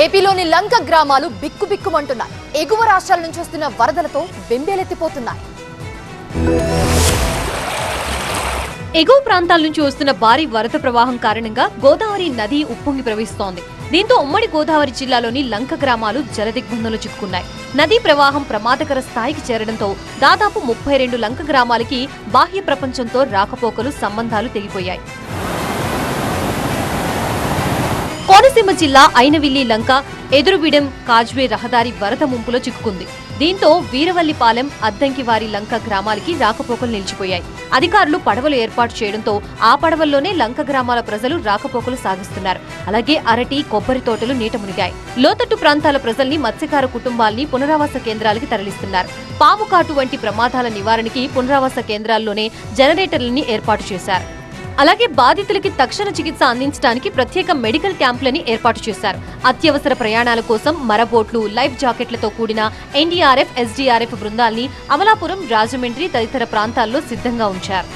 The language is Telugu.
ఏపీలోని లంక గ్రామాలు బిక్కుబిక్కుమంటున్నాయి. ఎగువ రాష్ట్రాల నుంచి వస్తున్న వరదలతో బెంబేలెత్తిపోతున్నాయి. ఎగువ ప్రాంతాల నుంచి వస్తున్న భారీ వరద ప్రవాహం కారణంగా గోదావరి నది ఉప్పొంగి ప్రవహిస్తోంది. దీంతో ఉమ్మడి గోదావరి జిల్లాలోని లంక గ్రామాలు జలదిగ్బంధంలో చిక్కుకున్నాయి. నదీ ప్రవాహం ప్రమాదకర స్థాయికి చేరడంతో దాదాపు 32 లంక గ్రామాలకి బాహ్య ప్రపంచంతో రాకపోకలు సంబంధాలు తెగిపోయాయి. కోనసీమ జిల్లా అయినవిల్లి లంక ఎదురుబిడెం కాజ్వే రహదారి వరద ముంపులో చిక్కుకుంది. దీంతో వీరవల్లిపాలెం అద్దంకివారి లంక గ్రామాలకి రాకపోకలు నిలిచిపోయాయి. అధికారులు పడవలు ఏర్పాటు చేయడంతో ఆ పడవల్లోనే లంక గ్రామాల ప్రజలు రాకపోకలు సాగిస్తున్నారు. అలాగే అరటి, కొబ్బరి తోటలు నీట మునిగాయి. లోతట్టు ప్రాంతాల ప్రజల్ని, మత్స్యకార కుటుంబాల్ని పునరావాస కేంద్రాలకి తరలిస్తున్నారు. పాము కాటు వంటి ప్రమాదాల నివారణకి పునరావాస కేంద్రాల్లోనే జనరేటర్లని ఏర్పాటు చేశారు. అలాగే బాధితులకి తక్షణ చికిత్స అందించడానికి ప్రత్యేక మెడికల్ క్యాంపులని ఏర్పాటు చేశారు. అత్యవసర ప్రయాణాల కోసం మరబోట్లు, లైఫ్ జాకెట్లతో కూడిన ఎన్డీఆర్ఎఫ్, ఎస్డీఆర్ఎఫ్ బృందాల్ని అమలాపురం, రాజమండ్రి తదితర ప్రాంతాల్లో సిద్ధంగా ఉంచారు.